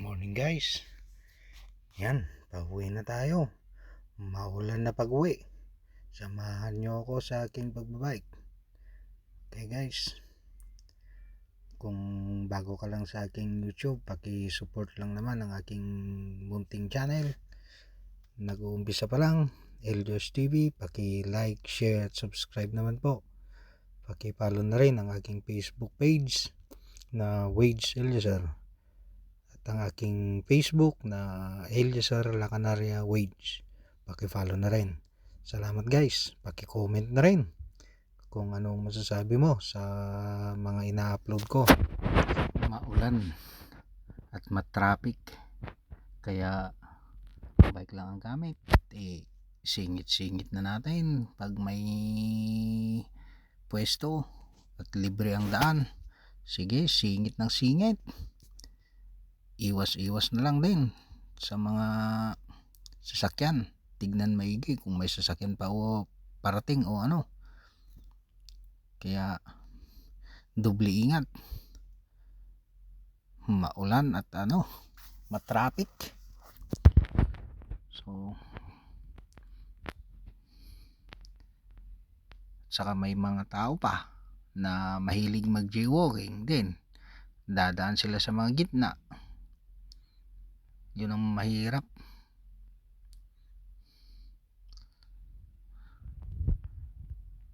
Morning guys. Yan, pauwi na tayo. Maulan na pag-uwi. Samahan nyo ako sa aking pagbabike. Okay guys. Kung bago ka lang sa aking YouTube, paki-support lang naman ang aking munting channel. Nag-uumpisa pa lang, Elios TV. Paki-like, share at subscribe naman po. Paki-follow na rin ang aking Facebook page na Wage Eliosar. Ang aking Facebook na Eliosar La Canaria Wage. Paki-follow na rin. Salamat guys. Paki-comment na rin kung anong masasabi mo sa mga ina-upload ko. Maulan at matraffic, kaya bike lang ang gamit. Singit-singit na natin pag may pwesto at libre ang daan. Sige, singit ng singit. Iwas na lang din sa mga sasakyan. Tignan maigi kung may sasakyan pa o parating o ano. Kaya doble ingat. Maulan at matraffic. So saka may mga tao pa na mahilig mag-jaywalking din. Dadaan sila sa mga gitna. Yun ang mahirap.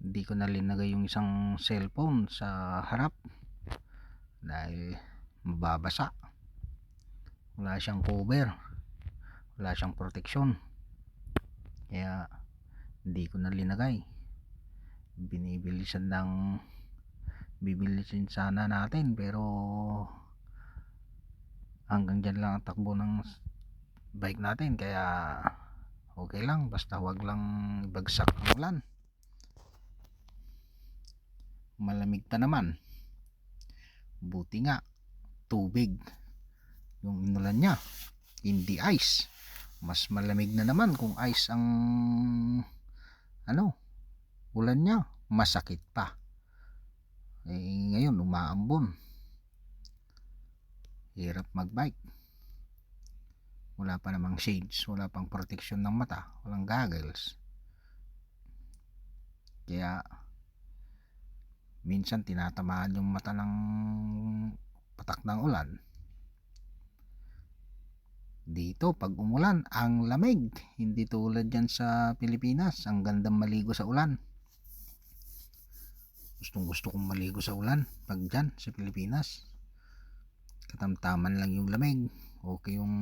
Hindi ko na linagay yung isang cellphone sa harap dahil mababasa. Wala siyang cover, wala siyang proteksyon, kaya hindi ko na linagay. Bibilisan sana natin, pero hanggang dyan lang ang takbo ng bike natin, kaya okay lang, basta wag lang bagsak ang ulan. Malamig pa naman, buti nga tubig yung inulan niya, hindi ice. Mas malamig na naman kung ice ang ulan niya, masakit pa. Ngayon umaambon, hirap magbike. Wala pa namang shades, wala pang protection ng mata, walang goggles, kaya minsan tinatamaan yung mata ng patak ng ulan. Dito pag umulan, ang lamig, hindi tulad dyan sa Pilipinas. Ang gandang maligo sa ulan. Gusto kong maligo sa ulan pag dyan sa Pilipinas. Katamtaman lang yung lamig, okay yung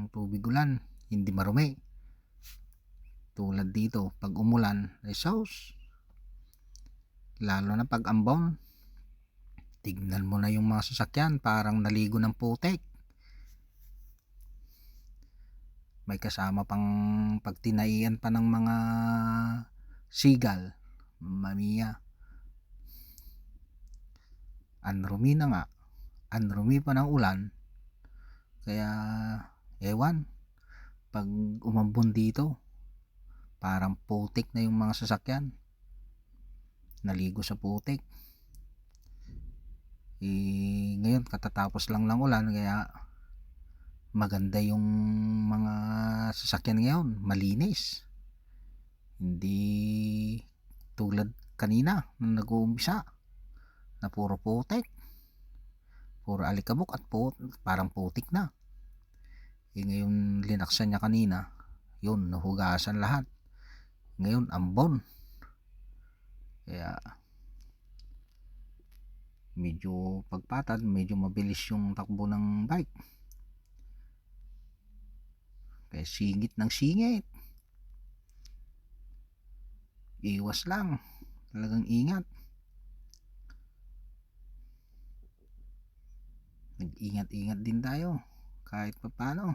tubig ulan, hindi marumi. Tulad dito pag umulan ay sauce, lalo na pag ambon. Tignan mo na yung mga sasakyan, parang naligo ng putek. May kasama pang pagtinaian pa ng mga sigal. Mamiya, anrumi na nga, anrumi pa ng ulan. Kaya ewan, pag umambon dito parang putik na yung mga sasakyan, naligo sa putik. Ngayon katatapos lang ng ulan, kaya maganda yung mga sasakyan ngayon, malinis, hindi tulad kanina nung nag-uumpisa na puro putik, puro alikabok at parang putik na. Ngayon linaksan niya kanina, yun, nahugasan lahat. Ngayon ambon, kaya medyo pagpatad, medyo mabilis yung takbo ng bike. Kaya singit ng singit. Iwas lang, talagang ingat. Nag-ingat-ingat din tayo kahit paano.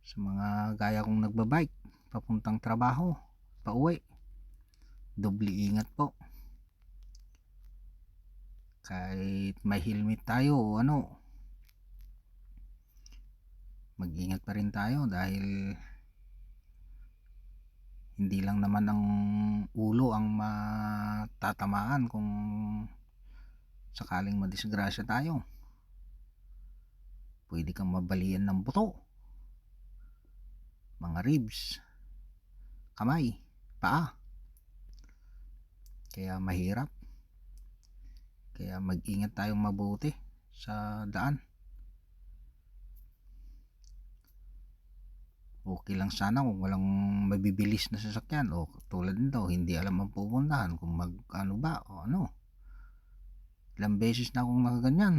Sa mga gaya kong nagbabike papuntang trabaho, pauwi, doble ingat po. Kahit may helmet tayo o mag-ingat pa rin tayo, dahil hindi lang naman ang ulo ang matatamaan kung sakaling madisgrasya tayo. pwede kang mabalian ng buto, mga ribs, kamay, paa. Kaya mahirap. Kaya mag-ingat tayong mabuti sa daan. Okay lang sana kung walang mabibilis na sasakyan, o tulad nito hindi alam ang pupuntahan kung mag ano ba o ano. Ilang beses na akong nakaganyan.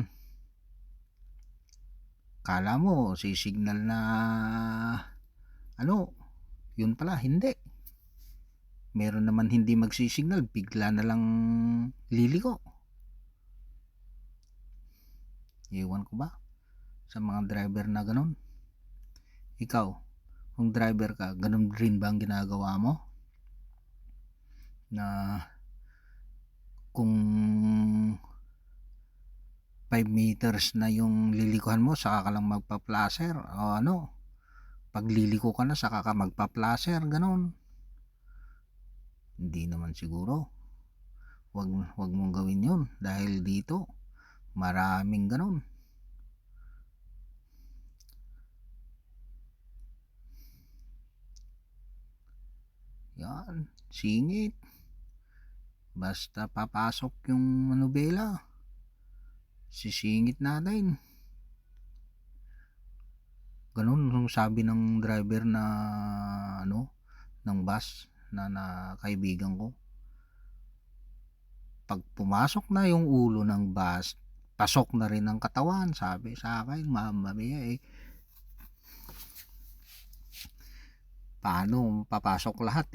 Kala mo sisignal na ano, yun pala hindi. Meron naman hindi magsisignal, bigla na lang liliko. Iwan ko ba sa mga driver na ganun? Ikaw, kung driver ka, ganun rin ba ang ginagawa mo? Na kung 5 meters na yung lilikuhan mo, saka ka lang magpa-placer o ano, pag liliko ka na saka ka magpa-placer, ganun. Hindi naman siguro. Wag mong gawin yun, dahil dito maraming ganun. Yan, singit. Basta papasok yung manubela, sisingit natin. Ganun yung sabi ng driver na ano, ng bus na kaibigan ko. Pag pumasok na yung ulo ng bus, pasok na rin ang katawan, sabi sa akin. Mamma mia, paano papasok lahat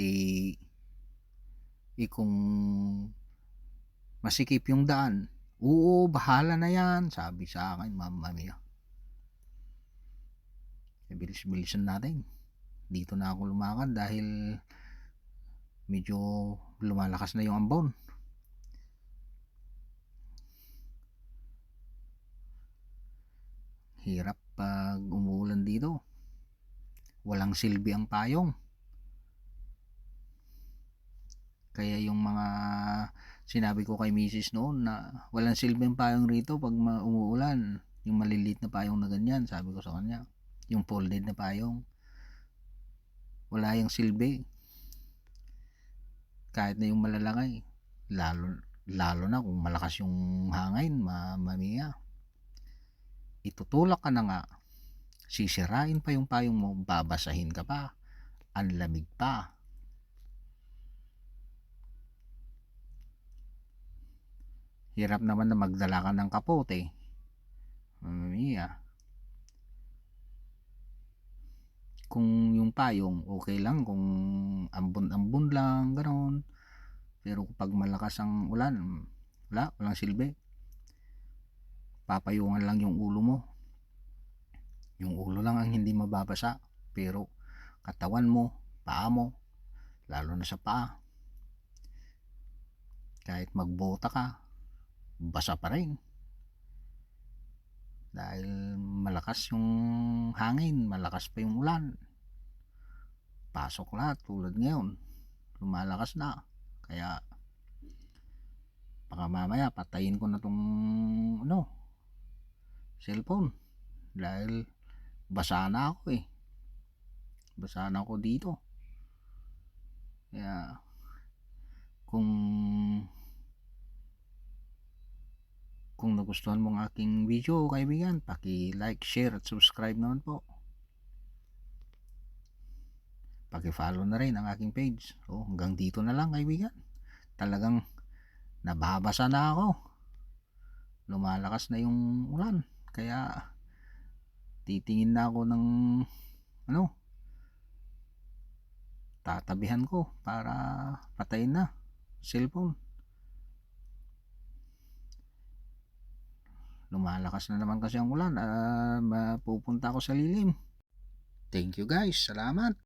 kung masikip yung daan? Oo, bahala na yan, sabi sa akin. Mamma mia, bilis-bilisan natin. Dito na ako lumakad dahil medyo lumalakas na yung ambon. Hirap pag umuulan dito, walang silbi ang payong. Kaya yung mga sinabi ko kay misis noon na walang silbi ang payong rito pag umuulan, yung maliliit na payong na ganyan, sabi ko sa kanya, yung folded na payong, wala yung silbi. Kahit na yung malalaki, lalo na kung malakas yung hangin, mamaya, itutulak ka na nga, sisirain pa yung payong mo, babasahin ka pa, ang lamig pa. Hirap naman na magdala ka ng kapote. Mamaya, kung yung payong okay lang, kung ambon-ambon lang, ganoon. Pero pag malakas ang ulan, walang silbi. Papayungan lang yung ulo mo. Yung ulo lang ang hindi mababasa, pero katawan mo, paa mo, lalo na sa paa, kahit magbota ka, basa pa rin. Dahil malakas yung hangin, malakas pa yung ulan. Pasok lahat, tulad ngayon, lumalakas na. Kaya baka mamaya patayin ko na tong cellphone, dahil basa na ako basa na ako dito. Kaya kung nagustuhan mo ang aking video, kaibigan, paki-like, share at subscribe naman po. Paki-follow na rin ang aking page. Hanggang dito na lang, kaibigan. Talagang nababasa na ako. Lumalakas na yung ulan. Kaya titingin na ako ng tatabihan ko para patayin na cellphone. Lumalakas na naman kasi ang ulan. Mapupunta ako sa lilim. Thank you guys. Salamat.